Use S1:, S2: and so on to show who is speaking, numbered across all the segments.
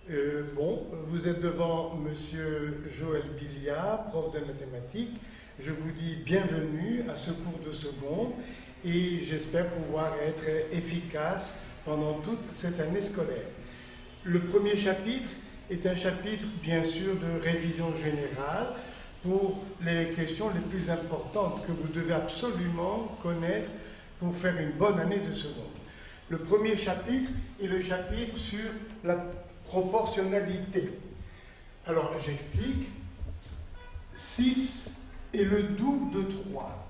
S1: Vous êtes devant Monsieur Joël Billiat, prof de mathématiques. Je vous dis bienvenue à ce cours de seconde et j'espère pouvoir être efficace pendant toute cette année scolaire. Le premier chapitre est un chapitre, bien sûr, de révision générale pour les questions les plus importantes que vous devez absolument connaître pour faire une bonne année de seconde. Le premier chapitre est le chapitre sur la proportionnalité. Alors, j'explique. 6 est le double de 3.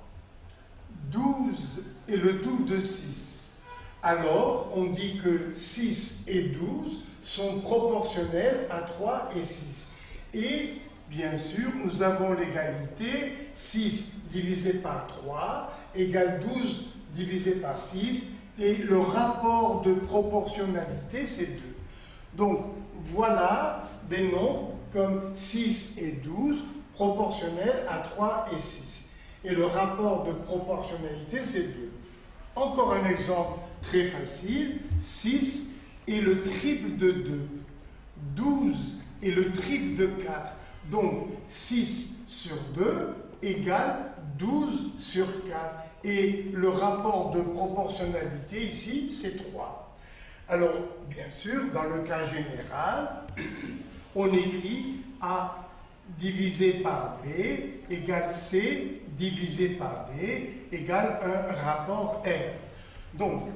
S1: 12 est le double de 6. Alors, on dit que 6 et 12 sont proportionnels à 3 et 6. Et, bien sûr, nous avons l'égalité 6 divisé par 3 égale 12 divisé par 6. Et le rapport de proportionnalité, c'est 2. Donc, voilà des nombres comme 6 et 12 proportionnels à 3 et 6. Et le rapport de proportionnalité, c'est 2. Encore un exemple très facile. 6 est le triple de 2. 12 est le triple de 4. Donc, 6 sur 2 égale 12 sur 4. Et le rapport de proportionnalité ici, c'est 3. Alors, bien sûr, dans le cas général, on écrit A divisé par B égale C divisé par D égale un rapport R. Donc,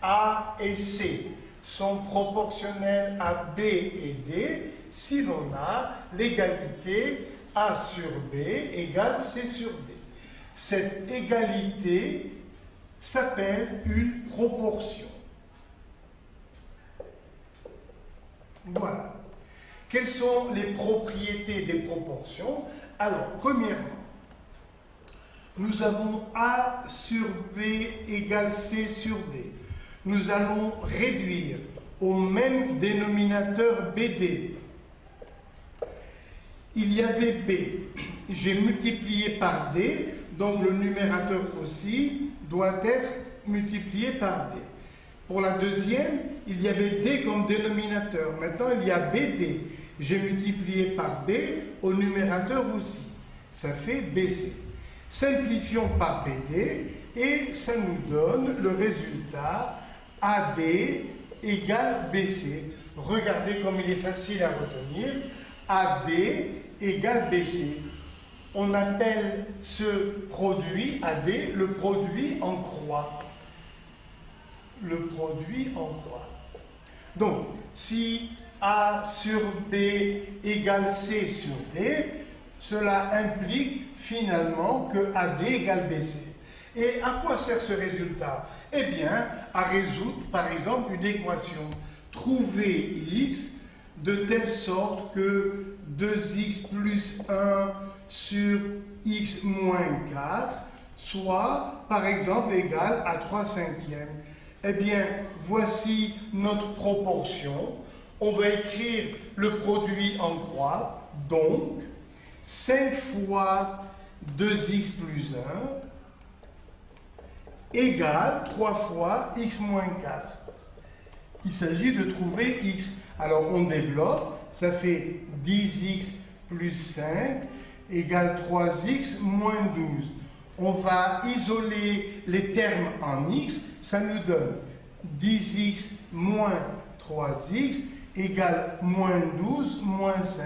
S1: A et C sont proportionnels à B et D si l'on a l'égalité A sur B égale C sur D. Cette égalité s'appelle une proportion. Voilà. Quelles sont les propriétés des proportions? Alors, premièrement, nous avons A sur B égale C sur D. Nous allons réduire au même dénominateur BD. Il y avait B. J'ai multiplié par D, donc le numérateur aussi doit être multiplié par D. Pour la deuxième, il y avait D comme dénominateur. Maintenant, il y a BD. J'ai multiplié par B au numérateur aussi. Ça fait BC. Simplifions par BD et ça nous donne le résultat AD égale BC. Regardez comme il est facile à retenir. AD égale BC. On appelle ce produit AD le produit en croix. Le produit en croix. Donc, si A sur B égale C sur D, cela implique finalement que AD égale BC. Et à quoi sert ce résultat? Eh bien, à résoudre, par exemple, une équation. Trouver x de telle sorte que 2x plus 1 sur x moins 4 soit, par exemple, égal à 3 cinquièmes. Eh bien, voici notre proportion. On va écrire le produit en croix. Donc, 5 fois 2x plus 1 égale 3 fois x moins 4. Il s'agit de trouver x. Alors, on développe. Ça fait 10x plus 5 égale 3x moins 12. On va isoler les termes en x. Ça nous donne 10x moins 3x égale moins 12 moins 5.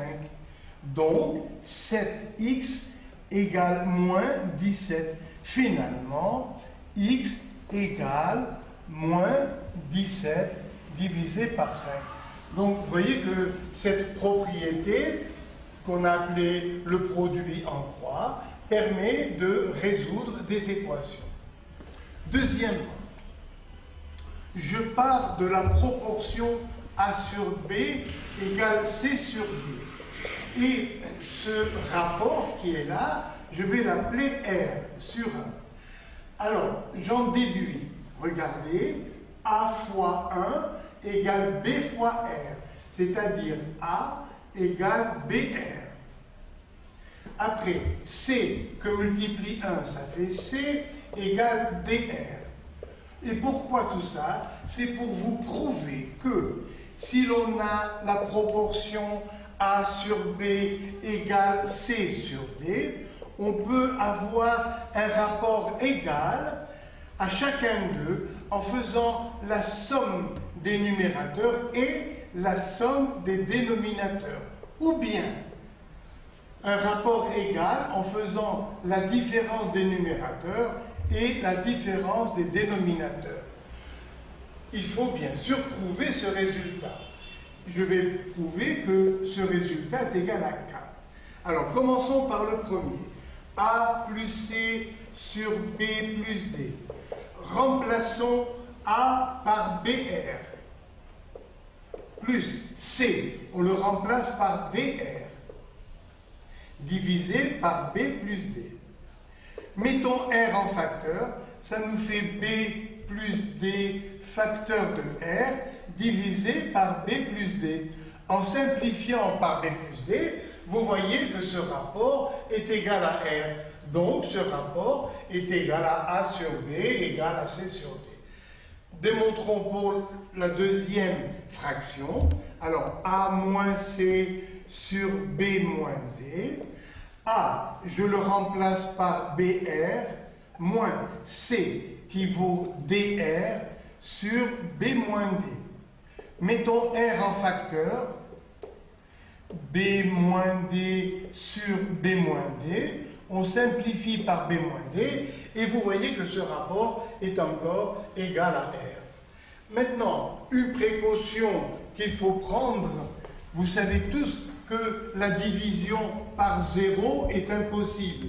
S1: Donc, 7x égale moins 17. Finalement, x égale moins 17 divisé par 5. Donc, vous voyez que cette propriété qu'on a appelée le produit en croix permet de résoudre des équations. Deuxièmement, je pars de la proportion A sur B égale C sur D. Et ce rapport qui est là, je vais l'appeler R sur 1. Alors, j'en déduis. Regardez, A fois 1 égale B fois R. C'est-à-dire A égale BR. Après, C que multiplie 1, ça fait C égale DR. Et pourquoi tout ça? C'est pour vous prouver que si l'on a la proportion A sur B égale C sur D, on peut avoir un rapport égal à chacun d'eux en faisant la somme des numérateurs et la somme des dénominateurs. Ou bien un rapport égal en faisant la différence des numérateurs et la différence des dénominateurs. Il faut bien sûr prouver ce résultat. Je vais prouver que ce résultat est égal à K. Alors, commençons par le premier. A plus C sur B plus D. Remplaçons A par BR. Plus C, on le remplace par DR. Divisé par B plus D. Mettons R en facteur, ça nous fait B plus D facteur de R divisé par B plus D. En simplifiant par B plus D, vous voyez que ce rapport est égal à R. Donc ce rapport est égal à A sur B égal à C sur D. Démontrons pour la deuxième fraction. Alors A moins C sur B moins D. A, je le remplace par BR moins C qui vaut DR sur B moins D. Mettons R en facteur. B moins D sur B moins D. On simplifie par B moins D et vous voyez que ce rapport est encore égal à R. Maintenant, une précaution qu'il faut prendre, vous savez tous que la division par 0 est impossible.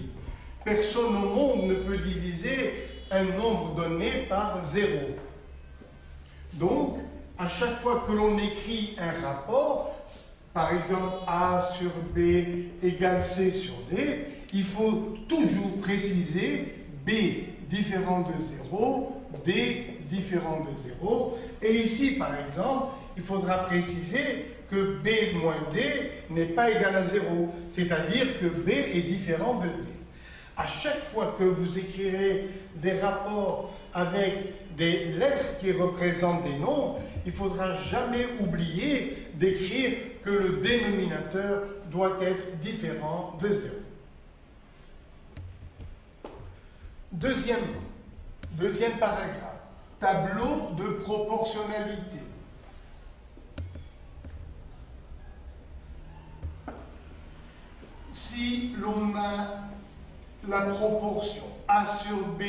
S1: Personne au monde ne peut diviser un nombre donné par 0. Donc, à chaque fois que l'on écrit un rapport, par exemple A sur B égale C sur D, il faut toujours préciser B différent de 0, D différent de 0. Et ici, par exemple, il faudra préciser que B moins D n'est pas égal à 0, c'est-à-dire que B est différent de D. À chaque fois que vous écrirez des rapports avec des lettres qui représentent des nombres, il ne faudra jamais oublier d'écrire que le dénominateur doit être différent de 0. Deuxième paragraphe, tableau de proportionnalité. Si l'on a la proportion A sur B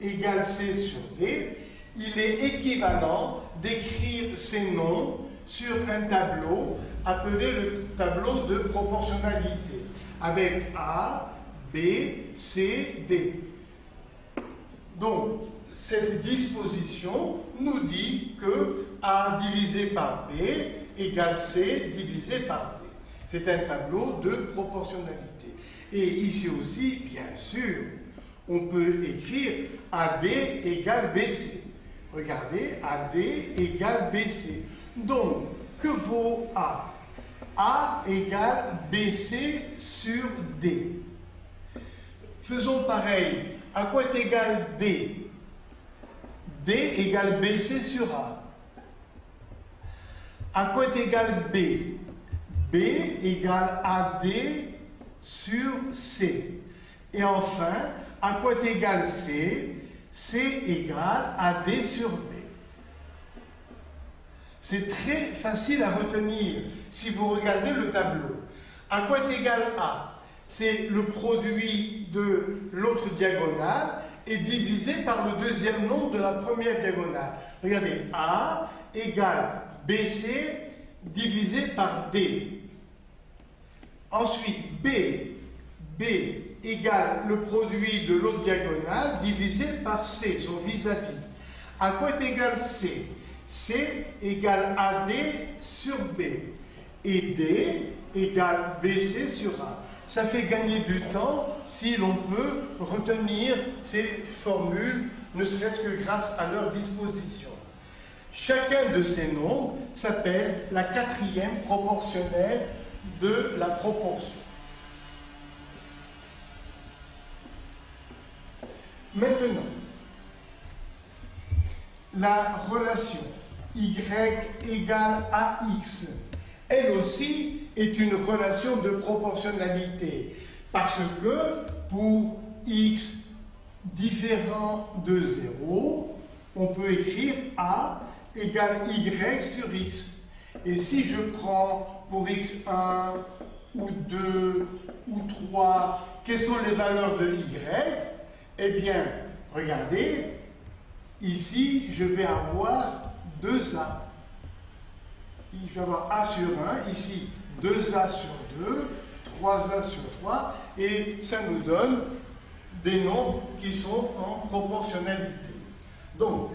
S1: égale C sur D, il est équivalent d'écrire ces noms sur un tableau appelé le tableau de proportionnalité, avec A, B, C, D. Donc, cette disposition nous dit que A divisé par B égale C divisé par D. C'est un tableau de proportionnalité. Et ici aussi, bien sûr, on peut écrire AD égale BC. Regardez, AD égale BC. Donc, que vaut A? A égale BC sur D. Faisons pareil. À quoi est égal D? D égale BC sur A. À quoi est égal B? B égale AD sur C. Et enfin, à quoi est égal C? C égale AD sur B. C'est très facile à retenir si vous regardez le tableau. À quoi est égal A? C'est le produit de l'autre diagonale et divisé par le deuxième nombre de la première diagonale. Regardez, A égale BC divisé par D. Ensuite, B égale le produit de l'autre diagonale divisé par C, son vis-à-vis. À quoi est égal C? C égale AD sur B. Et D égale BC sur A. Ça fait gagner du temps si l'on peut retenir ces formules, ne serait-ce que grâce à leur disposition. Chacun de ces nombres s'appelle la quatrième proportionnelle de la proportion. Maintenant, la relation y égale ax, elle aussi est une relation de proportionnalité, parce que pour x différent de 0, on peut écrire a égale y sur x. Et si je prends pour x1 ou 2 ou 3, quelles sont les valeurs de y? Eh bien, regardez, ici, je vais avoir 2a. Je vais avoir a sur 1, ici 2a sur 2, 3a sur 3, et ça nous donne des nombres qui sont en proportionnalité. Donc,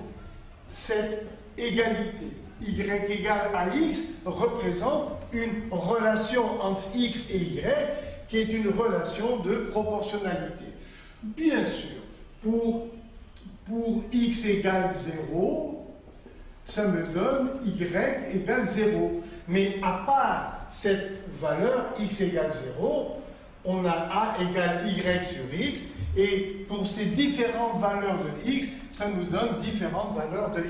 S1: cette égalité y égale à x représente une relation entre x et y qui est une relation de proportionnalité. Bien sûr, pour x égale 0, ça me donne y égale 0. Mais à part cette valeur x égale 0, on a a égale y sur x, et pour ces différentes valeurs de x, ça nous donne différentes valeurs de y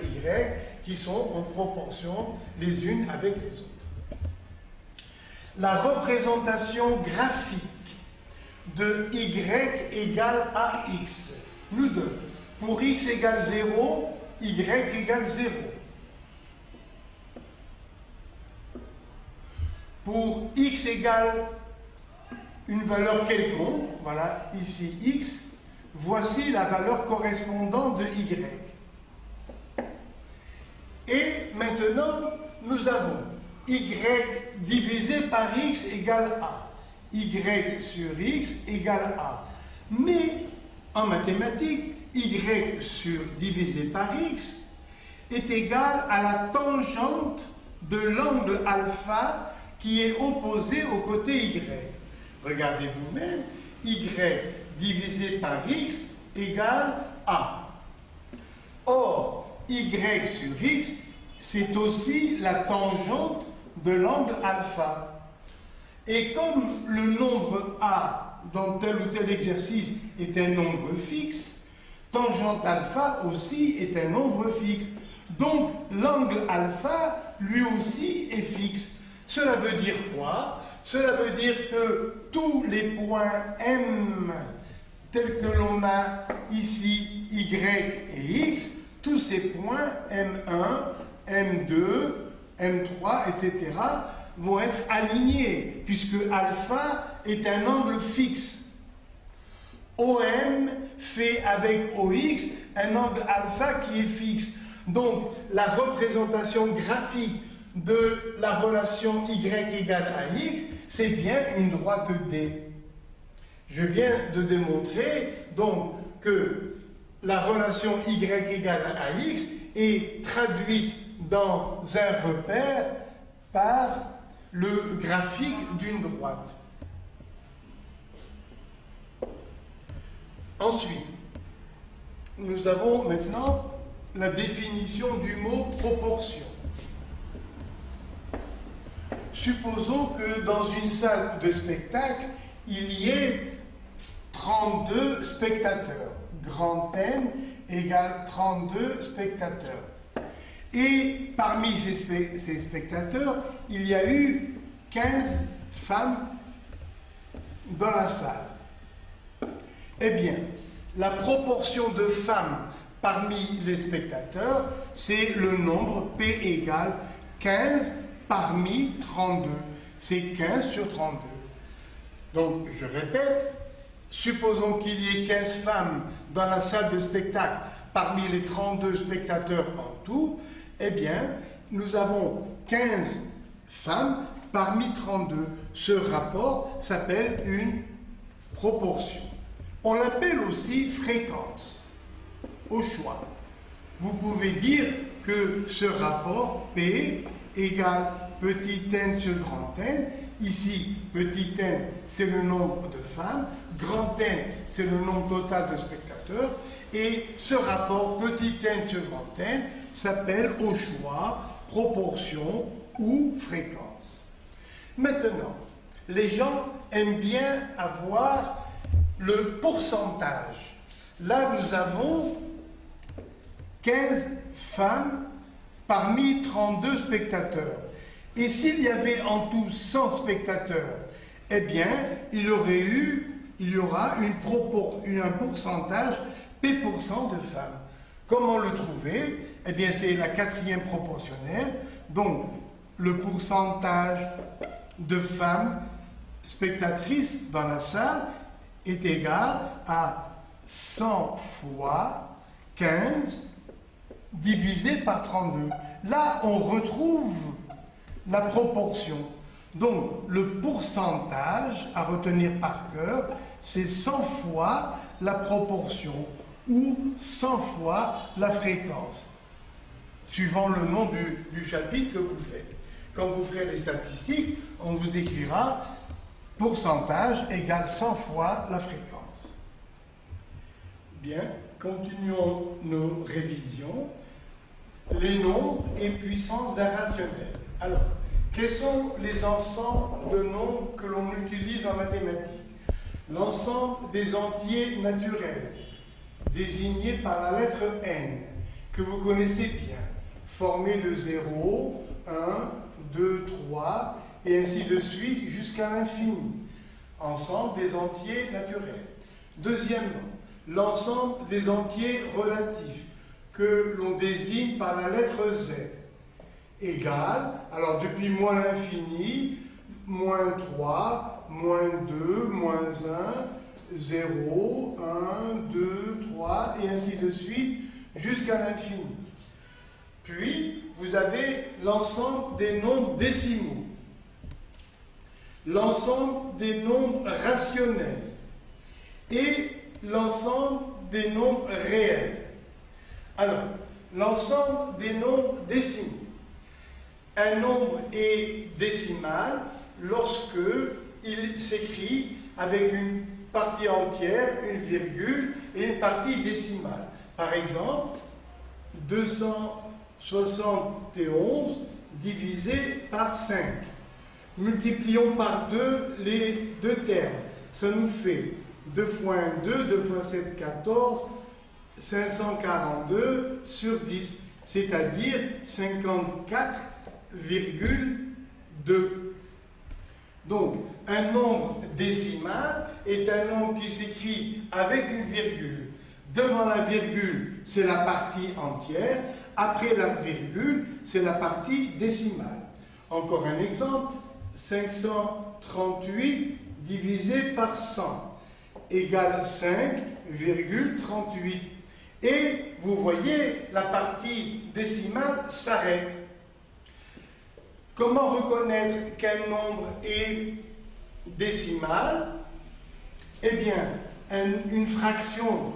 S1: qui sont en proportion les unes avec les autres. La représentation graphique de y égale à x nous donne pour x égale 0, y égale 0. Pour x égale une valeur quelconque, voilà, ici x, voici la valeur correspondante de y. Et maintenant, nous avons y divisé par x égale a. Y sur x égale a. Mais, en mathématiques, y divisé par x est égal à la tangente de l'angle alpha qui est opposé au côté y. Regardez vous-même, y divisé par x égale a. Or, y sur x, c'est aussi la tangente de l'angle alpha. Et comme le nombre a dans tel ou tel exercice est un nombre fixe, tangente alpha aussi est un nombre fixe. Donc, l'angle alpha, lui aussi, est fixe. Cela veut dire quoi? Cela veut dire que tous les points M, tels que l'on a ici, Y et X, tous ces points M1, M2, M3, etc., vont être alignés, puisque alpha est un angle fixe. OM fait avec OX un angle alpha qui est fixe. Donc, la représentation graphique de la relation Y égale à X, c'est bien une droite D. Je viens de démontrer donc que la relation Y égale à X est traduite dans un repère par le graphique d'une droite. Ensuite, nous avons maintenant la définition du mot proportion. Supposons que dans une salle de spectacle, il y ait 32 spectateurs. Grand N égale 32 spectateurs. Et parmi ces spectateurs, il y a eu 15 femmes dans la salle. Eh bien, la proportion de femmes parmi les spectateurs, c'est le nombre P égale 15 parmi 32. C'est 15 sur 32. Donc, je répète, supposons qu'il y ait 15 femmes dans la salle de spectacle parmi les 32 spectateurs en tout, eh bien, nous avons 15 femmes parmi 32. Ce rapport s'appelle une proportion. On l'appelle aussi fréquence, au choix. Vous pouvez dire que ce rapport P égale petit n sur grand N. Ici, petit n, c'est le nombre de femmes, grand N, c'est le nombre total de spectateurs, et ce rapport petit n sur grand N s'appelle au choix, proportion ou fréquence. Maintenant, les gens aiment bien avoir le pourcentage. Là, nous avons 15 femmes parmi 32 spectateurs. Et s'il y avait en tout 100 spectateurs, eh bien, il y aura un pourcentage P% de femmes. Comment le trouver? Eh bien, c'est la quatrième proportionnelle. Donc, le pourcentage de femmes spectatrices dans la salle est égal à 100 fois 15 divisé par 32. Là, on retrouve la proportion. Donc, le pourcentage à retenir par cœur, c'est 100 fois la proportion ou 100 fois la fréquence, suivant le nom du chapitre que vous faites. Quand vous ferez les statistiques, on vous écrira pourcentage égale 100 fois la fréquence. Bien, continuons nos révisions. Les nombres et puissances d'un rationnel. Alors, quels sont les ensembles de nombres que l'on utilise en mathématiques? L'ensemble des entiers naturels, désignés par la lettre N, que vous connaissez bien, formés de 0, 1, 2, 3, et ainsi de suite jusqu'à l'infini. Ensemble des entiers naturels. Deuxièmement, l'ensemble des entiers relatifs, que l'on désigne par la lettre Z, égale, alors depuis moins l'infini, moins 3, moins 2, moins 1, 0, 1, 2, 3, et ainsi de suite, jusqu'à l'infini. Puis, vous avez l'ensemble des nombres décimaux, l'ensemble des nombres rationnels et l'ensemble des nombres réels. Alors, l'ensemble des nombres décimaux. Un nombre est décimal lorsque il s'écrit avec une partie entière, une virgule et une partie décimale. Par exemple, 271 divisé par 5. Multiplions par 2 les deux termes. Ça nous fait 2 fois 1, 2, 2 fois 7, 14, 542 sur 10, c'est-à-dire 54,2. Donc, un nombre décimal est un nombre qui s'écrit avec une virgule. Devant la virgule, c'est la partie entière. Après la virgule, c'est la partie décimale. Encore un exemple, 538 divisé par 100 égale 5,38. Et vous voyez, la partie décimale s'arrête. Comment reconnaître qu'un nombre est décimal? Eh bien, une fraction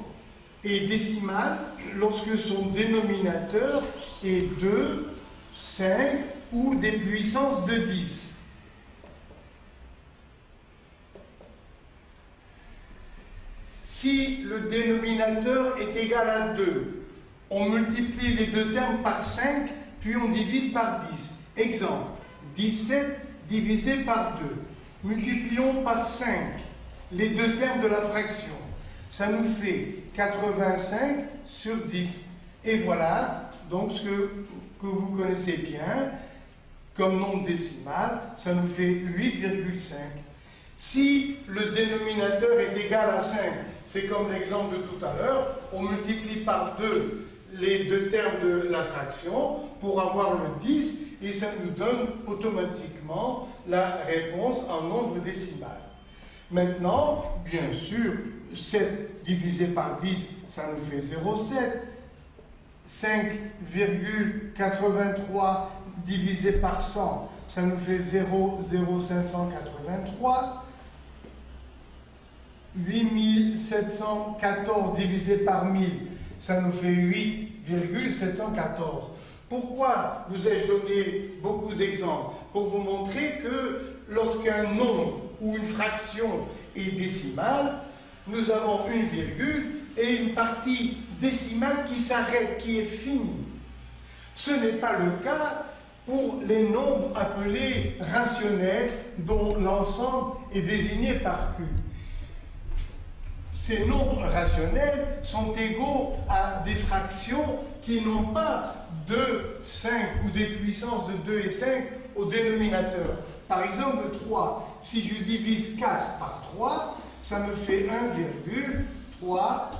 S1: est décimale lorsque son dénominateur est 2, 5 ou des puissances de 10. Si le dénominateur est égal à 2, on multiplie les deux termes par 5, puis on divise par 10. Exemple, 17 divisé par 2. Multiplions par 5 les deux termes de la fraction. Ça nous fait 85 sur 10. Et voilà, donc ce que vous connaissez bien, comme nombre décimal, ça nous fait 8,5. Si le dénominateur est égal à 5, c'est comme l'exemple de tout à l'heure, on multiplie par 2 les deux termes de la fraction pour avoir le 10 et ça nous donne automatiquement la réponse en nombre décimal. Maintenant, bien sûr, 7 divisé par 10, ça nous fait 0,7. 5,83 divisé par 100, ça nous fait 0,0583. 8714 divisé par 1000, ça nous fait 8,714. Pourquoi vous ai-je donné beaucoup d'exemples? Pour vous montrer que lorsqu'un nombre ou une fraction est décimale, nous avons une virgule et une partie décimale qui s'arrête, qui est finie. Ce n'est pas le cas pour les nombres appelés rationnels dont l'ensemble est désigné par Q. ces nombres rationnels sont égaux à des fractions qui n'ont pas 2, 5 ou des puissances de 2 et 5 au dénominateur. Par exemple, 3, si je divise 4 par 3, ça me fait 1,3, 3.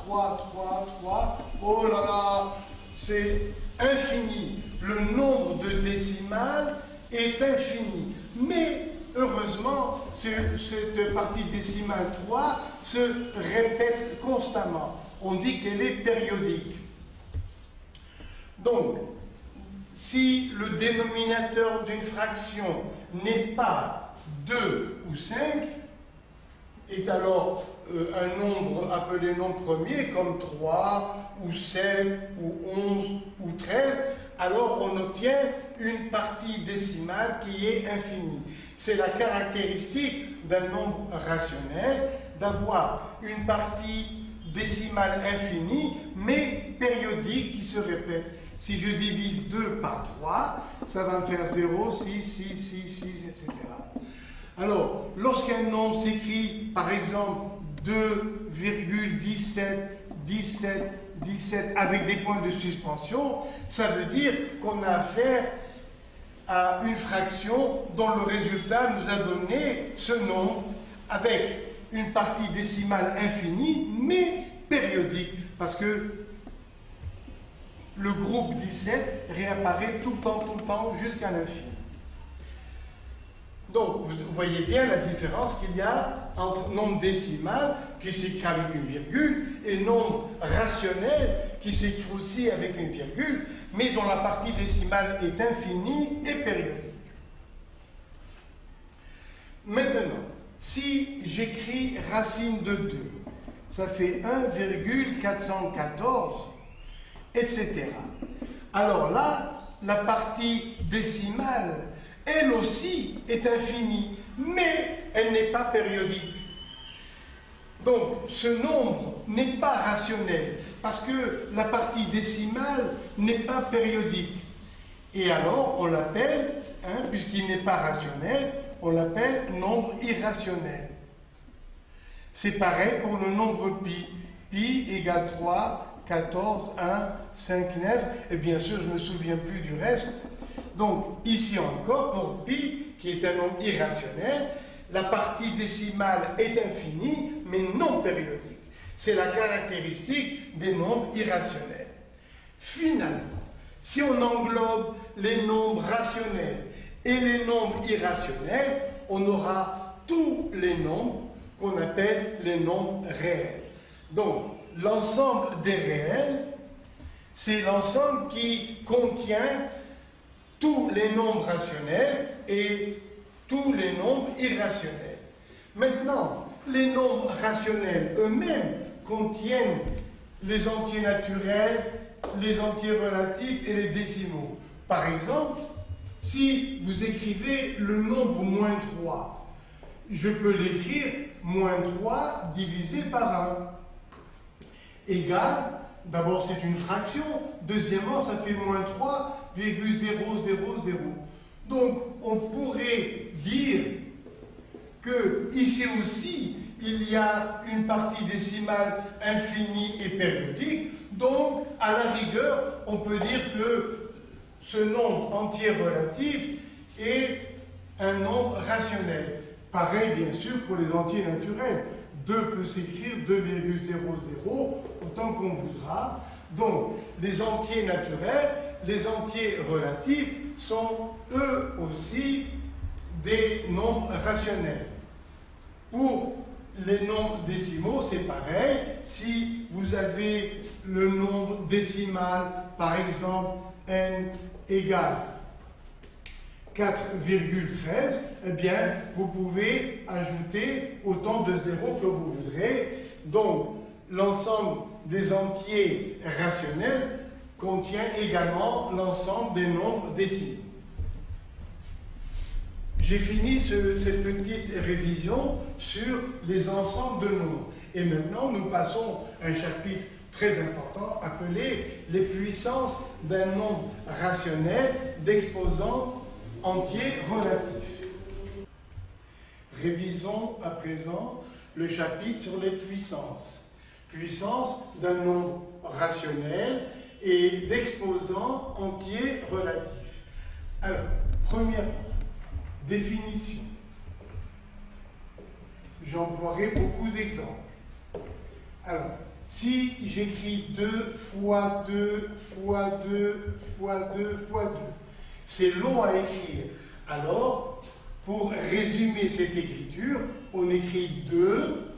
S1: Oh là là, c'est infini. Le nombre de décimales est infini. Mais heureusement, cette partie décimale 3 se répète constamment. On dit qu'elle est périodique. Donc, si le dénominateur d'une fraction n'est pas 2 ou 5, est alors un nombre appelé nombre premier, comme 3, ou 7, ou 11, ou 13, alors on obtient une partie décimale qui est infinie. C'est la caractéristique d'un nombre rationnel d'avoir une partie décimale infinie, mais périodique qui se répète. Si je divise 2 par 3, ça va me faire 0, 6, 6, 6, 6, etc. Alors, lorsqu'un nombre s'écrit, par exemple, 2,17, 17, 17, avec des points de suspension, ça veut dire qu'on a affaire à une fraction dont le résultat nous a donné ce nombre avec une partie décimale infinie, mais périodique, parce que le groupe 17 réapparaît tout le temps, jusqu'à l'infini. Donc, vous voyez bien la différence qu'il y a entre nombre décimal, qui s'écrit avec une virgule, et nombre rationnel, qui s'écrit aussi avec une virgule, mais dont la partie décimale est infinie et périodique. Maintenant, si j'écris racine de 2, ça fait 1,414, etc. Alors là, la partie décimale, elle aussi est infinie, mais elle n'est pas périodique. Donc, ce nombre n'est pas rationnel, parce que la partie décimale n'est pas périodique. Et alors, on l'appelle, puisqu'il n'est pas rationnel, on l'appelle nombre irrationnel. C'est pareil pour le nombre pi. Pi égale 3, 14, 1, 5, 9, et bien sûr, je ne me souviens plus du reste. Donc, ici encore, pour pi, qui est un nombre irrationnel, la partie décimale est infinie, mais non périodique. C'est la caractéristique des nombres irrationnels. Finalement, si on englobe les nombres rationnels et les nombres irrationnels, on aura tous les nombres qu'on appelle les nombres réels. Donc, l'ensemble des réels, c'est l'ensemble qui contient tous les nombres rationnels et tous les nombres irrationnels. Maintenant, les nombres rationnels eux-mêmes contiennent les entiers naturels, les entiers relatifs et les décimaux. Par exemple, si vous écrivez le nombre moins 3, je peux l'écrire moins 3 divisé par 1 égale, d'abord c'est une fraction, deuxièmement ça fait moins 3,000. Donc on pourrait dire que ici aussi il y a une partie décimale infinie et périodique, donc à la rigueur on peut dire que ce nombre entier relatif est un nombre rationnel. Pareil bien sûr pour les entiers naturels. 2 peut s'écrire 2,00 autant qu'on voudra. Donc, les entiers naturels, les entiers relatifs sont eux aussi des nombres rationnels. Pour les nombres décimaux, c'est pareil. Si vous avez le nombre décimal, par exemple, n égale 4,13, eh bien, vous pouvez ajouter autant de zéros que vous voudrez. Donc, l'ensemble des entiers rationnels contient également l'ensemble des nombres décimaux. J'ai fini cette petite révision sur les ensembles de nombres. Et maintenant, nous passons à un chapitre très important appelé les puissances d'un nombre rationnel d'exposants entier relatif. Révisons à présent le chapitre sur les puissances. puissance d'un nombre rationnel et d'exposants entiers relatifs. Alors, première définition. J'emploierai beaucoup d'exemples. Alors, si j'écris 2 fois 2 fois 2 fois 2 fois 2, c'est long à écrire. Alors, pour résumer cette écriture, on écrit 2.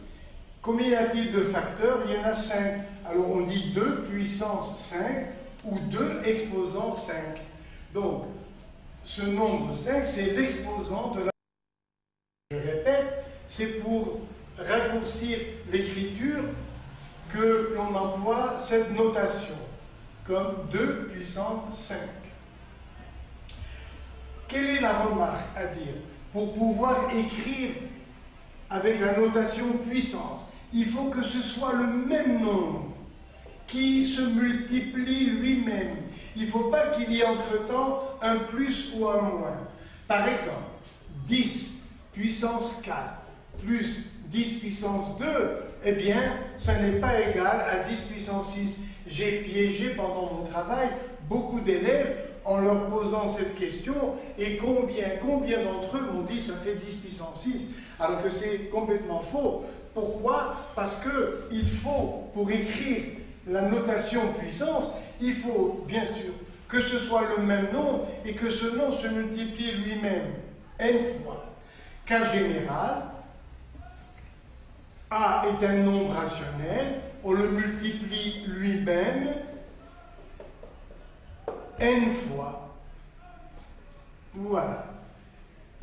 S1: Combien y a-t-il de facteurs? Il y en a 5. Alors on dit 2 puissance 5 ou 2 exposant 5. Donc, ce nombre 5, c'est l'exposant de la... Je répète, c'est pour raccourcir l'écriture que l'on emploie cette notation, comme 2 puissance 5. Quelle est la remarque à dire? Pour pouvoir écrire avec la notation puissance, il faut que ce soit le même nombre qui se multiplie lui-même. Il ne faut pas qu'il y ait entre-temps un plus ou un moins. Par exemple, 10 puissance 4 plus 10 puissance 2, eh bien, ça n'est pas égal à 10 puissance 6. J'ai piégé pendant mon travail beaucoup d'élèves en leur posant cette question, et combien d'entre eux m'ont dit ça fait 10 puissance 6, alors que c'est complètement faux. Pourquoi? Parce qu'il faut, pour écrire la notation puissance, il faut bien sûr que ce soit le même nombre et que ce nombre se multiplie lui-même n fois. Cas général, A est un nombre rationnel, on le multiplie lui-même n fois. Voilà.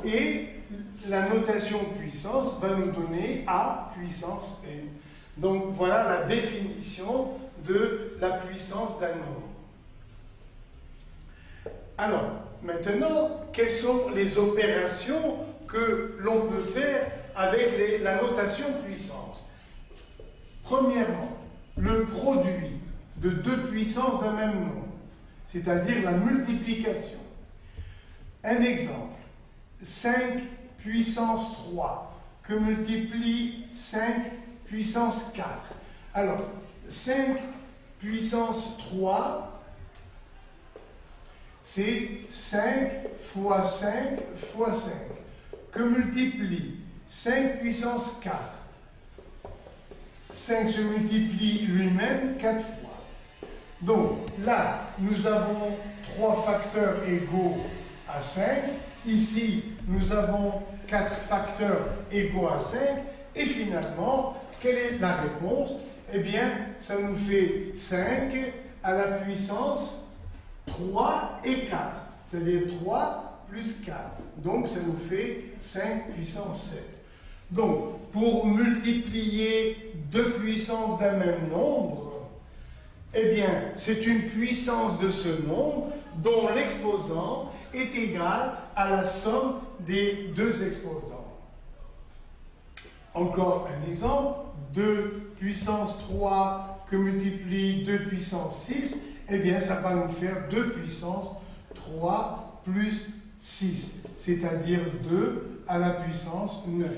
S1: Et la notation puissance va nous donner A puissance n. Donc voilà la définition de la puissance d'un nombre. Alors, maintenant, quelles sont les opérations que l'on peut faire avec la notation puissance? Premièrement, le produit de deux puissances d'un même nombre, c'est-à-dire la multiplication. Un exemple, 5 puissance 3, que multiplie 5 puissance 4. Alors, 5 puissance 3, c'est 5 fois 5 fois 5, que multiplie 5 puissance 4. 5 se multiplie lui-même 4 fois. Donc là, nous avons 3 facteurs égaux à 5. Ici, nous avons 4 facteurs égaux à 5. Et finalement, quelle est la réponse? Eh bien, ça nous fait 5 à la puissance 3 et 4. C'est-à-dire 3 plus 4. Donc, ça nous fait 5 puissance 7. Donc, pour multiplier deux puissances d'un même nombre, eh bien, c'est une puissance de ce nombre dont l'exposant est égal à la somme des deux exposants. Encore un exemple, 2 puissance 3 que multiplie 2 puissance 6, eh bien, ça va nous faire 2 puissance 3 plus 6, c'est-à-dire 2 à la puissance 9.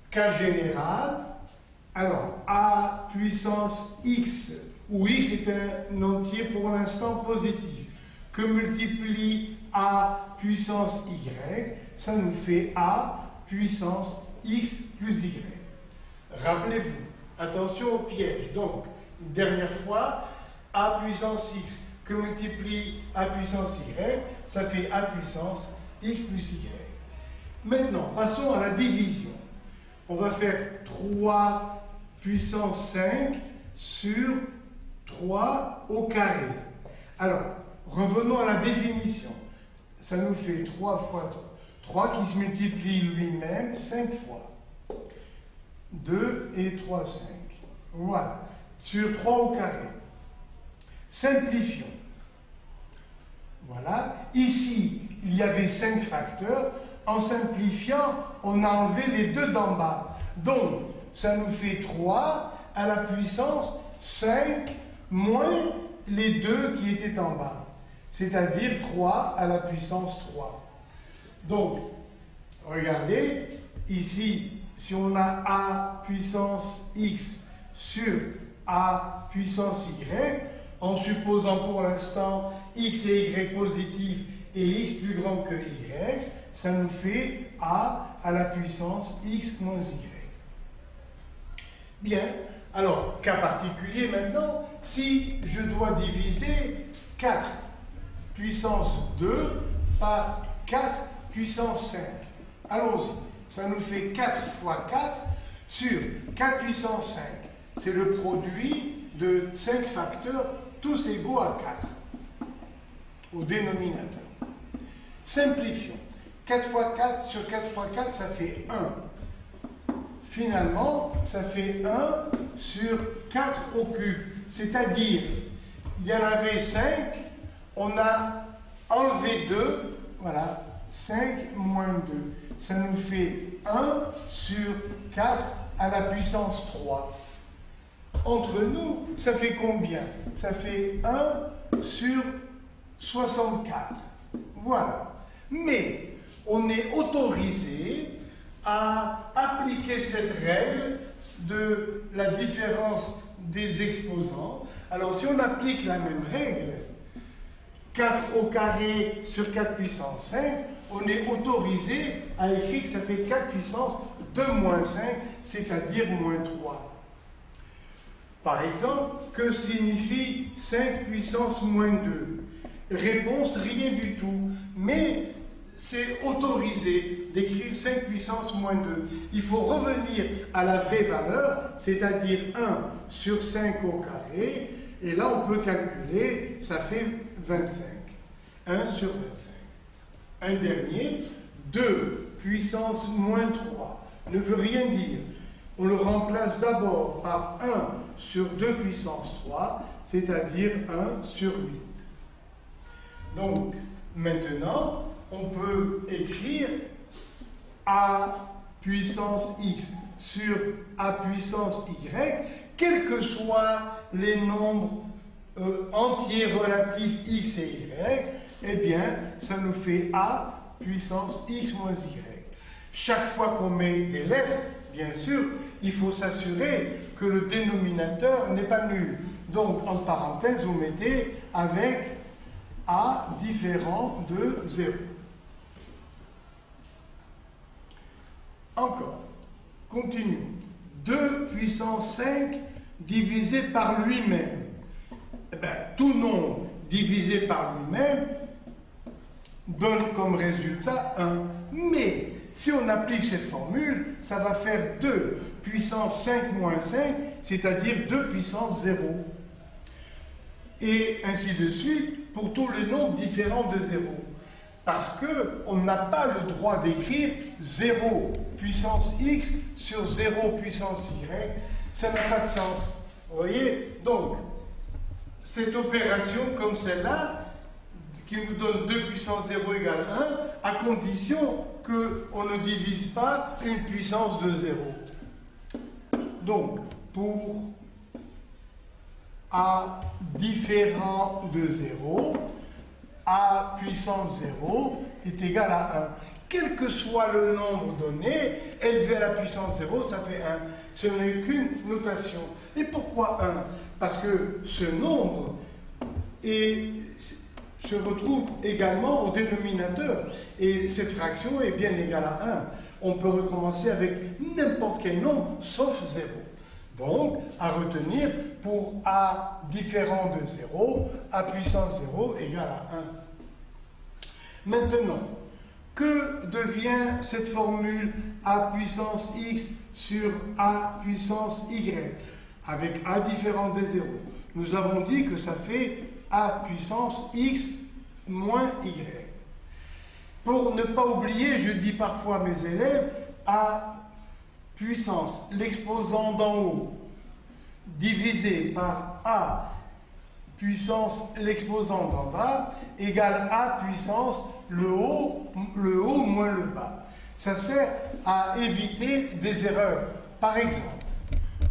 S1: Cas général, alors a puissance x, où x est un entier pour l'instant positif, que multiplie a puissance y, ça nous fait a puissance x plus y. Rappelez-vous, attention au piège. Donc, une dernière fois, a puissance x que multiplie a puissance y, ça fait a puissance x plus y. Maintenant, passons à la division. On va faire 3 puissance 5 sur 3 au carré. Alors, revenons à la définition. Ça nous fait 3 fois 3 qui se multiplie lui-même 5 fois. 2 et 3, 5. Voilà. Sur 3 au carré. Simplifions. Voilà. Ici, il y avait 5 facteurs. En simplifiant, on a enlevé les deux d'en bas. Donc, ça nous fait 3 à la puissance 5 moins les deux qui étaient en bas. C'est-à-dire 3 à la puissance 3. Donc, regardez, ici, si on a a puissance x sur a puissance y, en supposant pour l'instant x et y positifs et x plus grand que y, ça nous fait a à la puissance x moins y. Bien, alors, cas particulier maintenant, si je dois diviser 4 puissance 2 par 4 puissance 5, allons-y, ça nous fait 4 fois 4 sur 4 puissance 5. C'est le produit de 5 facteurs, tous égaux à 4, au dénominateur. Simplifions. 4 fois 4 sur 4 fois 4, ça fait 1. Finalement, ça fait 1 sur 4 au cube. C'est-à-dire, il y en avait 5, on a enlevé 2, voilà, 5 moins 2. Ça nous fait 1 sur 4 à la puissance 3. Entre nous, ça fait combien? Ça fait 1 sur 64. Voilà. Mais on est autorisé à appliquer cette règle de la différence des exposants. Alors, si on applique la même règle, 4 au carré sur 4 puissance 5, on est autorisé à écrire que ça fait 4 puissance 2 moins 5, c'est-à-dire moins 3. Par exemple, que signifie 5 puissance moins 2? Réponse, rien du tout. Mais c'est autorisé d'écrire 5 puissance moins 2. Il faut revenir à la vraie valeur, c'est-à-dire 1 sur 5 au carré. Et là, on peut calculer, ça fait 25. 1 sur 25. Un dernier, 2 puissance moins 3 ne veut rien dire. On le remplace d'abord par 1 sur 2 puissance 3, c'est-à-dire 1 sur 8. Donc, maintenant, on peut écrire a puissance x sur a puissance y, quels que soient les nombres entiers relatifs x et y, eh bien, ça nous fait a puissance x moins y. Chaque fois qu'on met des lettres, bien sûr, il faut s'assurer que le dénominateur n'est pas nul. Donc, en parenthèse, vous mettez avec a différent de 0. Encore, continuons. 2 puissance 5 divisé par lui-même. Eh bien, tout nombre divisé par lui-même donne comme résultat 1. Mais, si on applique cette formule, ça va faire 2 puissance 5 moins 5, c'est-à-dire 2 puissance 0. Et ainsi de suite pour tous les nombres différents de 0. Parce qu'on n'a pas le droit d'écrire 0 puissance x sur 0 puissance y. Ça n'a pas de sens. Vous voyez? Donc, cette opération comme celle-là, qui nous donne 2 puissance 0 égale 1, à condition qu'on ne divise pas une puissance de 0. Donc, pour a différent de 0, a puissance 0 est égal à 1. Quel que soit le nombre donné, élevé à la puissance 0, ça fait 1. Ce n'est qu'une notation. Et pourquoi 1? Parce que ce nombre se retrouve également au dénominateur. Et cette fraction est bien égale à 1. On peut recommencer avec n'importe quel nombre, sauf 0. Donc, à retenir, pour a différent de 0, a puissance 0 égale à 1. Maintenant, que devient cette formule a puissance x sur a puissance y avec a différent de 0? Nous avons dit que ça fait a puissance x moins y. Pour ne pas oublier, je dis parfois à mes élèves, a puissance, l'exposant d'en haut, divisé par a puissance, l'exposant d'en bas, égale a puissance, le haut moins le bas. Ça sert à éviter des erreurs. Par exemple,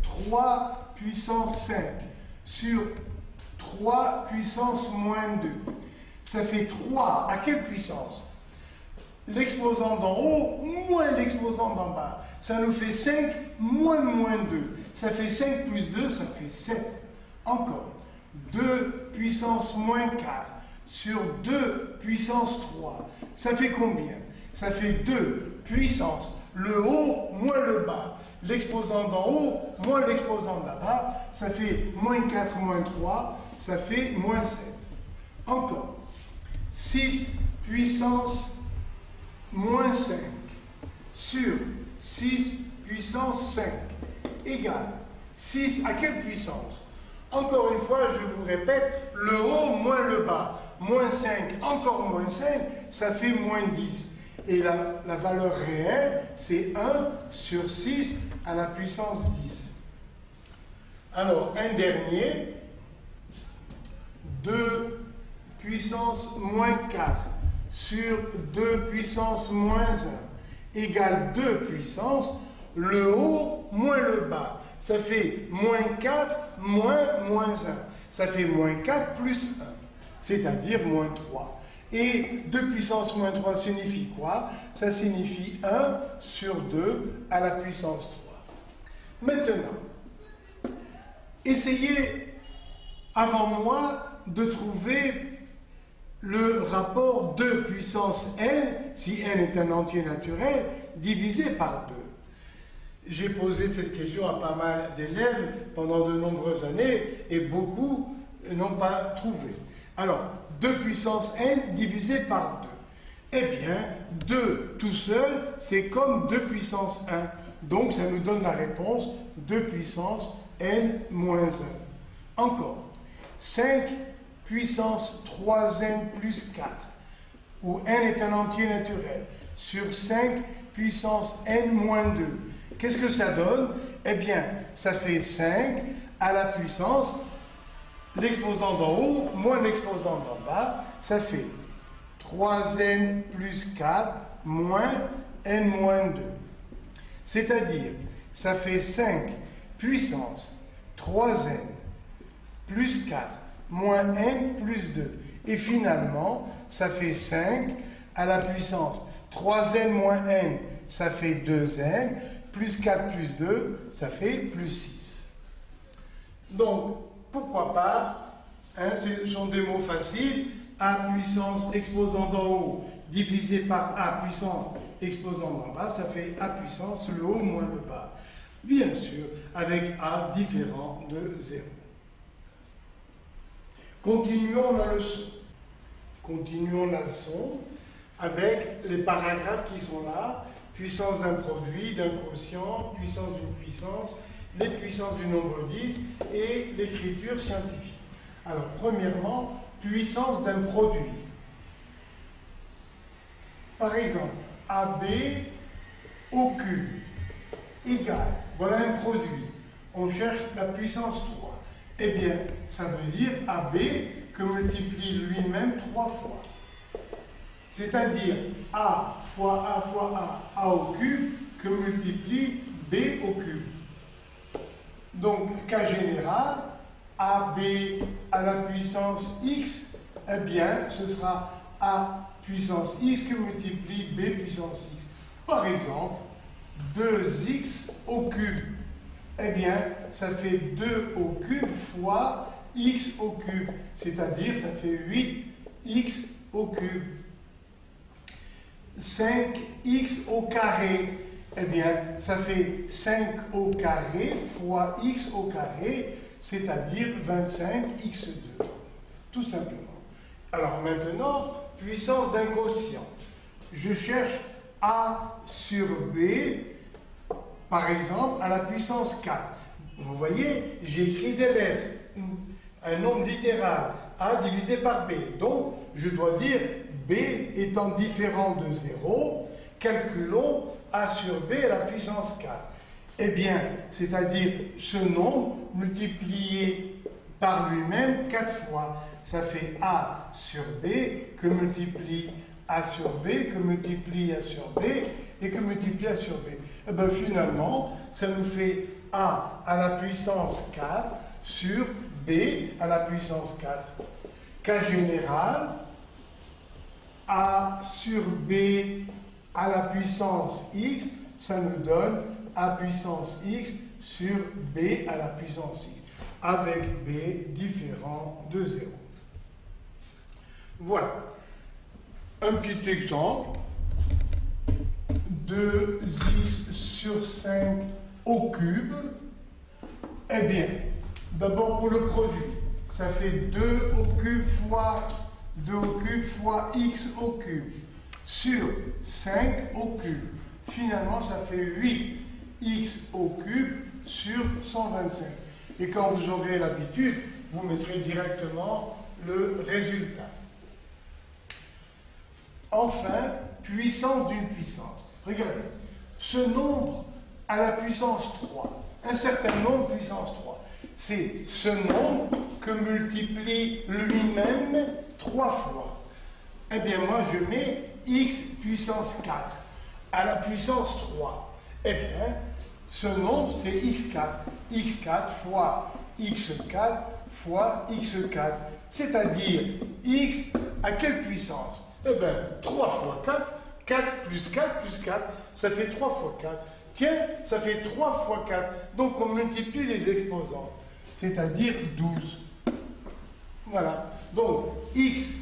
S1: 3 puissance 5 sur 3 puissance moins 2. Ça fait 3 à quelle puissance? l'exposant d'en haut moins l'exposant d'en bas. Ça nous fait 5 moins 2. Ça fait 5 plus 2, ça fait 7. Encore. 2 puissance moins 4 sur 2 puissance 3. Ça fait combien? Ça fait 2 puissance le haut moins le bas. L'exposant d'en haut moins l'exposant d'en bas. Ça fait moins 4 moins 3. Ça fait moins 7. Encore. 6 puissance moins 5 sur 6 puissance 5 égale 6 à quelle puissance? Encore une fois, je vous répète, le haut moins le bas. Moins 5, encore moins 5, ça fait moins 10. Et la valeur réelle, c'est 1 sur 6 à la puissance 10. Alors, un dernier, 2 puissance moins 4 sur 2 puissance moins 1 égale 2 puissance, le haut moins le bas. Ça fait moins 4 moins 1. Ça fait moins 4 plus 1, c'est-à-dire moins 3. Et 2 puissance moins 3 signifie quoi? Ça signifie 1 sur 2 à la puissance 3. Maintenant, essayez avant moi de trouver le rapport 2 puissance n, si n est un entier naturel, divisé par 2. J'ai posé cette question à pas mal d'élèves pendant de nombreuses années et beaucoup n'ont pas trouvé. Alors, 2 puissance n divisé par 2. Eh bien, 2 tout seul, c'est comme 2 puissance 1. Donc, ça nous donne la réponse 2 puissance n moins 1. Encore, 5 puissance 3n plus 4, où n est un entier naturel, sur 5 puissance n moins 2. Qu'est-ce que ça donne? Eh bien, ça fait 5 à la puissance, l'exposant d'en haut moins l'exposant d'en bas, ça fait 3n plus 4 moins n moins 2. C'est-à-dire, ça fait 5 puissance 3n plus 4 moins n plus 2. Et finalement, ça fait 5 à la puissance 3n moins n, ça fait 2n, plus 4 plus 2, ça fait plus 6. Donc, pourquoi pas, hein, ce sont des mots faciles, a puissance exposant d'en haut divisé par a puissance exposant d'en bas, ça fait a puissance le haut moins le bas. Bien sûr, avec a différent de 0. Continuons la leçon. Continuons la leçon avec les paragraphes qui sont là. Puissance d'un produit, d'un quotient, puissance d'une puissance, les puissances du nombre 10 et l'écriture scientifique. Alors, premièrement, puissance d'un produit. Par exemple, AB au cube égale, voilà un produit. On cherche la puissance 3. Eh bien, ça veut dire AB que multiplie lui-même 3 fois. C'est-à-dire A fois A au cube, que multiplie B au cube. Donc, cas général, AB à la puissance x, eh bien, ce sera A puissance x que multiplie B puissance x. Par exemple, 2x au cube. Eh bien, ça fait 2 au cube fois x au cube. C'est-à-dire, ça fait 8x au cube. 5x au carré, eh bien, ça fait 5 au carré fois x au carré, c'est-à-dire 25x2. Tout simplement. Alors maintenant, puissance d'un quotient. Je cherche a sur b, par exemple, à la puissance 4. Vous voyez, j'ai écrit des lettres, un nombre littéral, a divisé par b. Donc, je dois dire b étant différent de 0, calculons a sur b à la puissance 4. Eh bien, c'est-à-dire ce nombre multiplié par lui-même 4 fois. Ça fait a sur b que multiplie a sur b, que multiplie a sur b, et que multiplie a sur b. Et bien finalement, ça nous fait a à la puissance 4 sur b à la puissance 4. Cas général, A sur B à la puissance x, ça nous donne A puissance x sur B à la puissance x, avec B différent de 0. Voilà. Un petit exemple. 2x sur 5 au cube. Eh bien, d'abord pour le produit, ça fait 2 au cube fois 2 au cube fois x au cube sur 5 au cube. Finalement, ça fait 8x au cube sur 125. Et quand vous aurez l'habitude, vous mettrez directement le résultat. Enfin, puissance d'une puissance. Regardez, ce nombre à la puissance 3, un certain nombre puissance 3, c'est ce nombre que multiplie lui-même 3 fois. Eh bien, moi, je mets x puissance 4 à la puissance 3. Eh bien, ce nombre, c'est x4. x4 fois x4 fois x4. C'est-à-dire, x à quelle puissance? Eh bien, 3 fois 4, 4 plus 4 plus 4, ça fait 3 fois 4. Tiens, ça fait 3 fois 4. Donc, on multiplie les exposants, c'est-à-dire 12. Voilà. Donc, x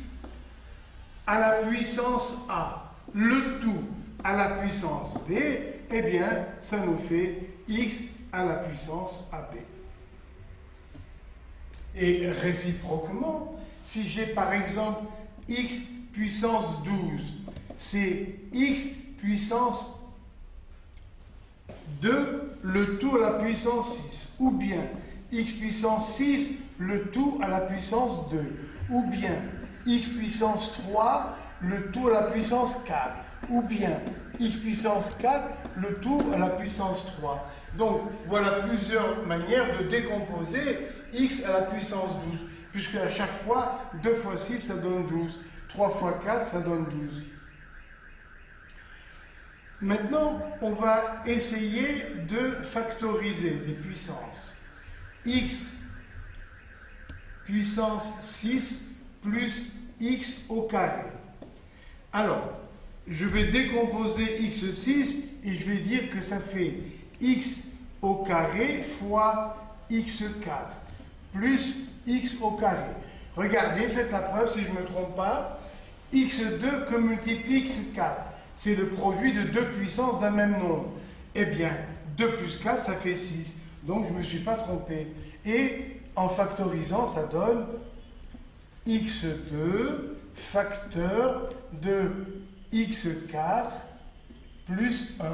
S1: à la puissance a, le tout à la puissance b, eh bien, ça nous fait x à la puissance ab. Et réciproquement, si j'ai par exemple x puissance 12, c'est x puissance 2, le tout à la puissance 6, ou bien x puissance 6, le tout à la puissance 2, ou bien x puissance 3, le tout à la puissance 4, ou bien x puissance 4, le tout à la puissance 3. Donc, voilà plusieurs manières de décomposer x à la puissance 12, puisque à chaque fois, 2 fois 6, ça donne 12, 3 fois 4, ça donne 12. Maintenant, on va essayer de factoriser des puissances. X puissance 6 plus x au carré. Alors, je vais décomposer x6 et je vais dire que ça fait x au carré fois x4 plus x au carré. Regardez, faites la preuve si je ne me trompe pas. x2 que multiplie x4. C'est le produit de deux puissances d'un même nombre. Eh bien, 2 plus 4, ça fait 6. Donc, je ne me suis pas trompé. Et en factorisant, ça donne x2 facteur de x4 plus 1.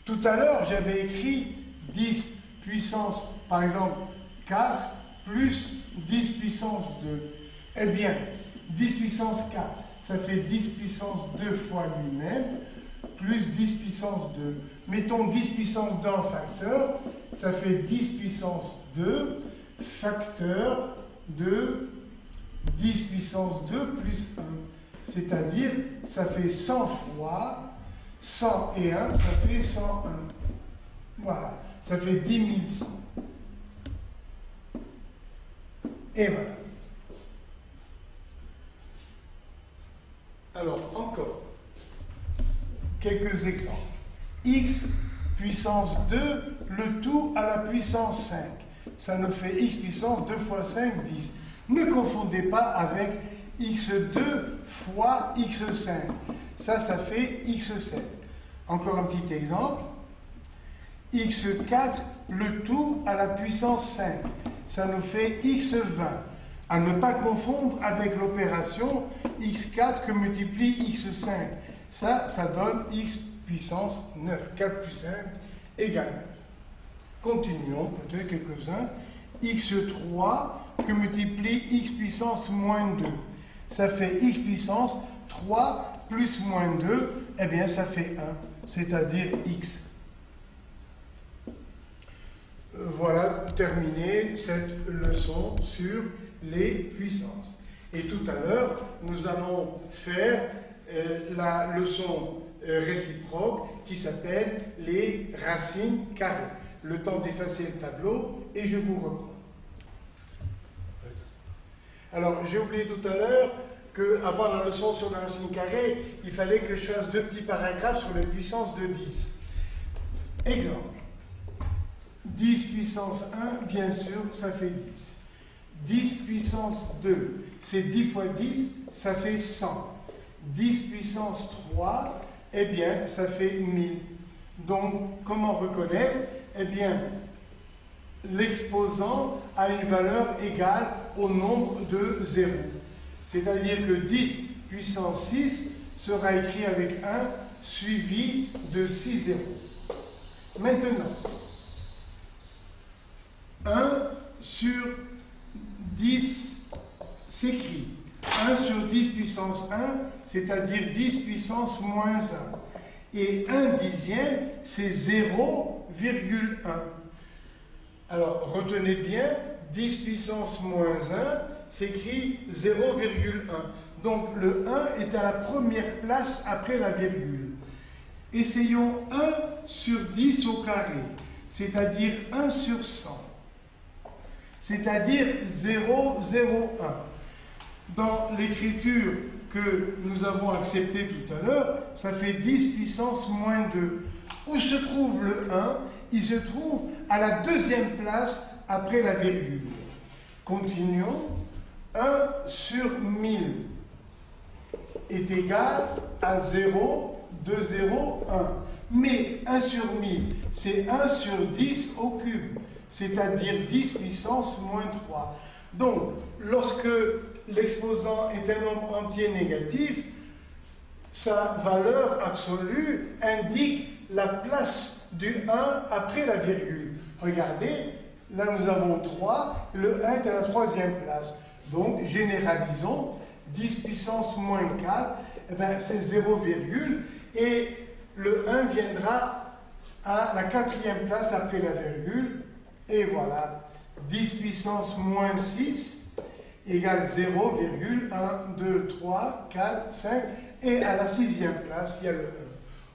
S1: Tout à l'heure, j'avais écrit 10 puissance, par exemple, 4 plus 10 puissance 2. Eh bien, 10 puissance 4, ça fait 10 puissance 2 fois lui-même, plus 10 puissance 2. Mettons 10 puissance 2 en facteur, ça fait 10 puissance 2 facteur de 10 puissance 2 plus 1. C'est-à-dire, ça fait 100 fois 100 et 1, ça fait 101. Voilà, ça fait 10 100. Et voilà. Alors, encore, quelques exemples. X puissance 2, le tout à la puissance 5. Ça nous fait x puissance 2 fois 5, 10. Ne confondez pas avec x2 fois x5. Ça fait x7. Encore un petit exemple. x4, le tout à la puissance 5. Ça nous fait x20. À ne pas confondre avec l'opération x4 que multiplie x5. Ça donne x puissance 9. 4 plus 5 égale 9. Continuons, peut-être quelques-uns. x3 que multiplie x puissance moins 2. Ça fait x puissance 3 plus moins 2, eh bien ça fait 1, c'est-à-dire x. Voilà, terminé cette leçon sur les puissances. Et tout à l'heure, nous allons faire la leçon réciproque qui s'appelle les racines carrées. Le temps d'effacer le tableau et je vous reprends. Alors, j'ai oublié tout à l'heure qu'avant la leçon sur la racine carrée, il fallait que je fasse 2 petits paragraphes sur les puissances de 10. Exemple. 10 puissance 1, bien sûr, ça fait 10. 10 puissance 2, c'est 10 fois 10, ça fait 100. 10 puissance 3, eh bien, ça fait 1000. Donc, comment reconnaître? Eh bien, l'exposant a une valeur égale au nombre de zéros. C'est-à-dire que 10 puissance 6 sera écrit avec 1 suivi de 6 zéros. Maintenant, 1 sur 10 s'écrit 1 sur 10 puissance 1, c'est-à-dire 10 puissance moins 1. Et 1 dixième, c'est 0,1. Alors, retenez bien, 10 puissance moins 1 s'écrit 0,1. Donc, le 1 est à la première place après la virgule. Essayons 1 sur 10 au carré, c'est-à-dire 1 sur 100. C'est-à-dire 0,01. Dans l'écriture que nous avons acceptée tout à l'heure, ça fait 10 puissance moins 2. Où se trouve le 1? Il se trouve à la deuxième place après la virgule. Continuons. 1 sur 1000 est égal à 0,201. Mais 1 sur 1000, c'est 1 sur 10 au cube, c'est-à-dire 10 puissance moins 3. Donc, lorsque l'exposant est un nombre entier négatif, sa valeur absolue indique la place du 1 après la virgule. Regardez, là nous avons 3, le 1 est à la troisième place. Donc, généralisons, 10 puissance moins 4, eh bien, c'est 0, et le 1 viendra à la quatrième place après la virgule, et voilà, 10 puissance moins 6 égale 0,1, 2, 3, 4, 5, et à la sixième place, il y a le 1.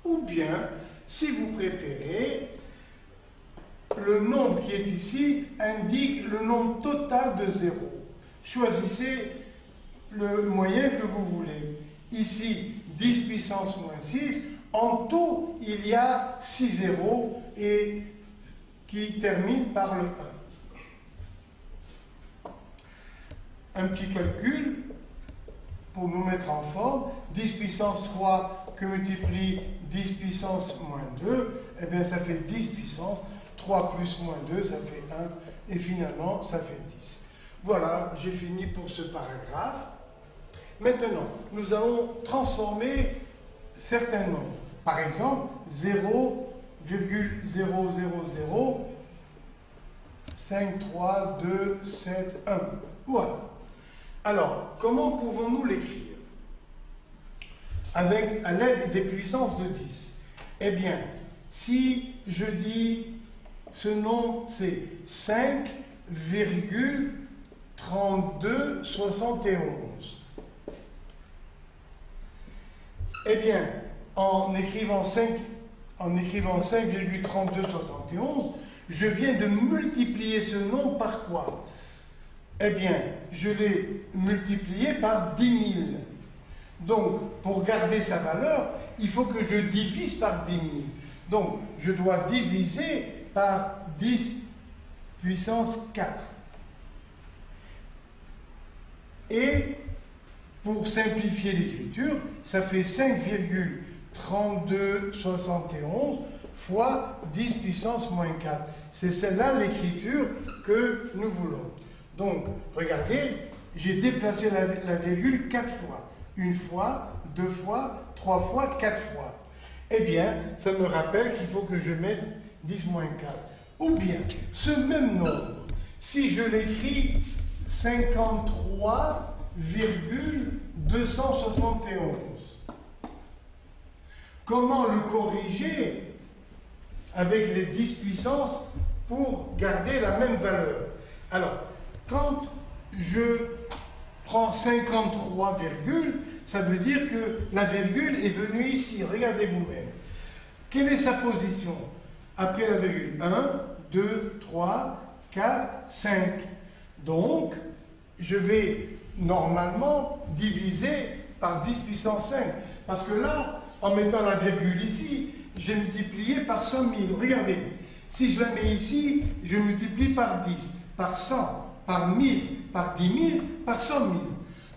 S1: Ou bien, si vous préférez, le nombre qui est ici indique le nombre total de 0. Choisissez le moyen que vous voulez. Ici, 10 puissance moins 6, en tout, il y a 6 zéros et qui terminent par le 1. Un petit calcul pour nous mettre en forme. 10 puissance 3 que multiplie 10 puissance moins 2, eh bien ça fait 10 puissance 3 plus moins 2, ça fait 1, et finalement ça fait 10. Voilà, j'ai fini pour ce paragraphe. Maintenant, nous allons transformer certains nombres. Par exemple, 0,0005327 1. Voilà. Alors, comment pouvons-nous l'écrire? Avec, à l'aide des puissances de 10. Eh bien, si je dis ce nombre, c'est 5,3271. Eh bien, en écrivant 5,3271, je viens de multiplier ce nombre par quoi? Eh bien, je l'ai multiplié par 10 000. Donc, pour garder sa valeur, il faut que je divise par 10 000. Donc, je dois diviser par 10 puissance 4. Et, pour simplifier l'écriture, ça fait 5,3271 fois 10 puissance moins 4. C'est celle-là l'écriture que nous voulons. Donc, regardez, j'ai déplacé la virgule 4 fois. Une fois, 2 fois, 3 fois, 4 fois. Eh bien, ça me rappelle qu'il faut que je mette 10 moins 4. Ou bien, ce même nombre, si je l'écris 53,271, comment le corriger avec les 10 puissances pour garder la même valeur? Alors, quand je prends 53 virgules, ça veut dire que la virgule est venue ici. Regardez vous-même. Quelle est sa position après la virgule? 1, 2, 3, 4, 5. Donc, je vais normalement diviser par 10 puissance 5. Parce que là, en mettant la virgule ici, j'ai multiplié par 100 000. Regardez, si je la mets ici, je multiplie par 10, par 100, par 1000, par 10 000, par 100 000.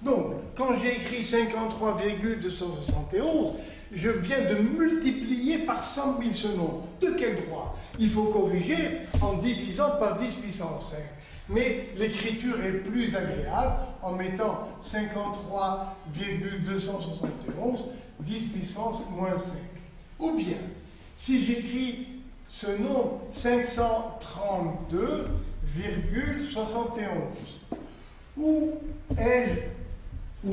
S1: Donc, quand j'ai écrit 53,271, je viens de multiplier par 100 000 ce nombre. De quel droit? Il faut corriger en divisant par 10 puissance 5. Mais l'écriture est plus agréable en mettant 53,271, 10 puissance moins 5. Ou bien, si j'écris ce nombre 532,71, où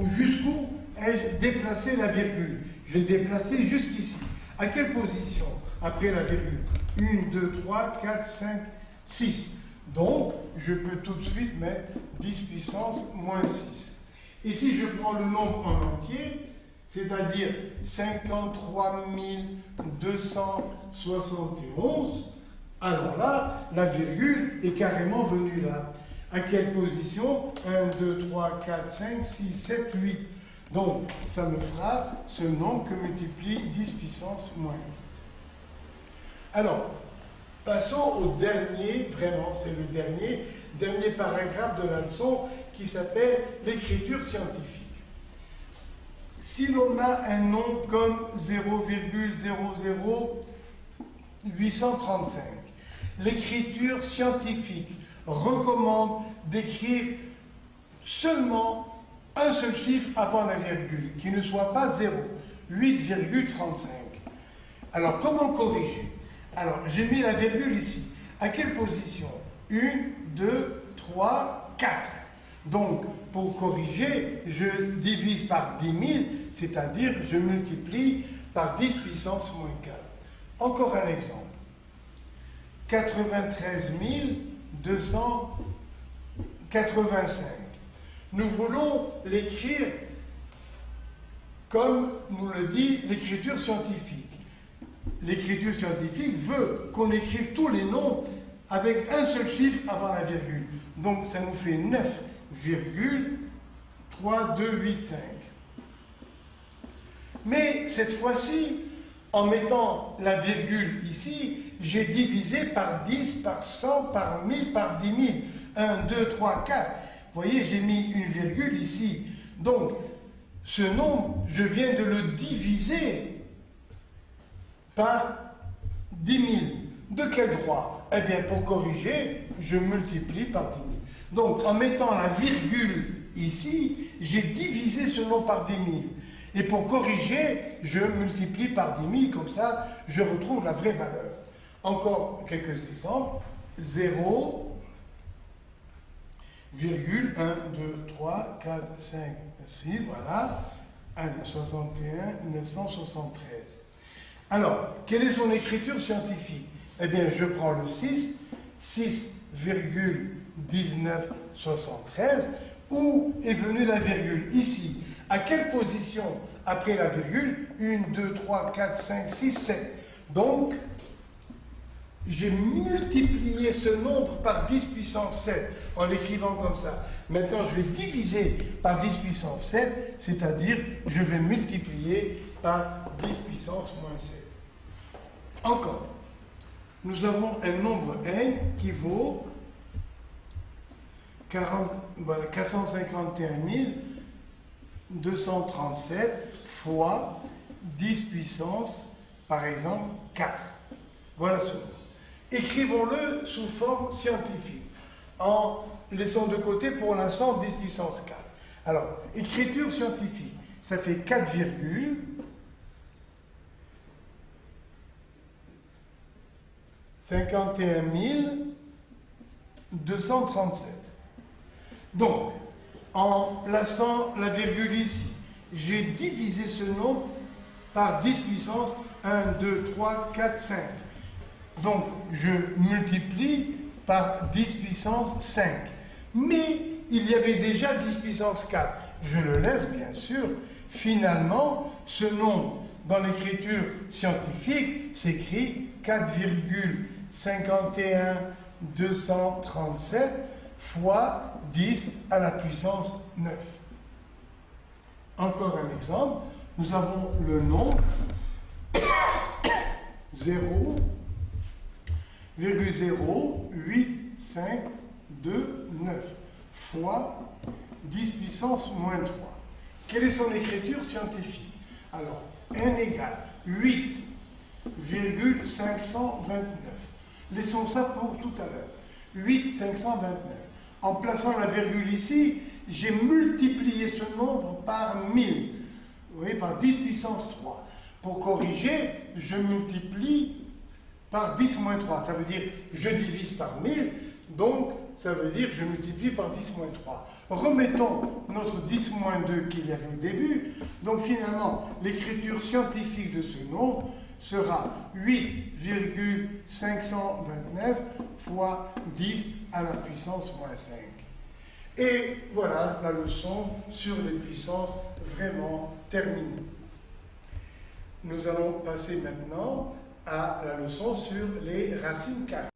S1: jusqu'où ai-je déplacé la virgule? Je l'ai déplacé jusqu'ici. À quelle position après la virgule? 1, 2, 3, 4, 5, 6. Donc, je peux tout de suite mettre 10 puissance moins 6. Et si je prends le nombre en entier, c'est-à-dire 53 271, alors là, la virgule est carrément venue là. À quelle position? 1, 2, 3, 4, 5, 6, 7, 8. Donc, ça me fera ce nombre que multiplie 10 puissance moins 8. Alors, passons au dernier, vraiment, c'est le dernier paragraphe de la leçon qui s'appelle l'écriture scientifique. Si l'on a un nombre comme 0,00835, l'écriture scientifique recommande d'écrire seulement un seul chiffre avant la virgule, qui ne soit pas 0, 8,35. Alors, comment corriger? Alors, j'ai mis la virgule ici. À quelle position? 1, 2, 3, 4. Donc, pour corriger, je divise par 10 000, c'est-à-dire je multiplie par 10 puissance moins 4. Encore un exemple. 93 285. Nous voulons l'écrire comme nous le dit l'écriture scientifique. L'écriture scientifique veut qu'on écrive tous les nombres avec un seul chiffre avant la virgule. Donc ça nous fait 9,3285. Mais cette fois-ci, en mettant la virgule ici, j'ai divisé par 10, par 100, par 1000, par 10 000. 1, 2, 3, 4. Vous voyez, j'ai mis une virgule ici. Donc, ce nombre, je viens de le diviser par 10 000. De quel droit? Eh bien, pour corriger, je multiplie par 10 000. Donc, en mettant la virgule ici, j'ai divisé ce nombre par 10 000. Et pour corriger, je multiplie par 10 000, comme ça, je retrouve la vraie valeur. Encore quelques exemples. 0, 1, 2, 3, 4, 5, 6, voilà. Allez, 61, 973. Alors, quelle est son écriture scientifique? Eh bien, je prends le 6, 6,1973. Où est venue la virgule? Ici. À quelle position après la virgule? 1, 2, 3, 4, 5, 6, 7. Donc, j'ai multiplié ce nombre par 10 puissance 7 en l'écrivant comme ça. Maintenant, je vais diviser par 10 puissance 7, c'est-à-dire je vais multiplier par 10 puissance moins 7. Encore, nous avons un nombre n qui vaut 451 237 fois 10 puissance, par exemple, 4. Voilà ce nombre. Écrivons-le sous forme scientifique, en laissant de côté pour l'instant 10 puissance 4. Alors, écriture scientifique, ça fait 4 virgules, 51 237. Donc, en plaçant la virgule ici, j'ai divisé ce nombre par 10 puissance 1, 2, 3, 4, 5. Donc, je multiplie par 10 puissance 5. Mais il y avait déjà 10 puissance 4. Je le laisse, bien sûr. Finalement, ce nombre, dans l'écriture scientifique, s'écrit 4,51 237 fois 10 à la puissance 9. Encore un exemple, nous avons le nombre 0,08529 fois 10 puissance moins 3. Quelle est son écriture scientifique? Alors, n égale 8,529. Laissons ça pour tout à l'heure. 8,529. En plaçant la virgule ici, j'ai multiplié ce nombre par 1000. Vous voyez, par 10 puissance 3. Pour corriger, je multiplie par 10 moins 3. Ça veut dire je divise par 1000. Donc, ça veut dire que je multiplie par 10 moins 3. Remettons notre 10 moins 2 qu'il y avait au début. Donc, finalement, l'écriture scientifique de ce nombre sera 8,529 fois 10 à la puissance moins 5. Et voilà la leçon sur les puissances vraiment terminée. Nous allons passer maintenant à la leçon sur les racines carrées.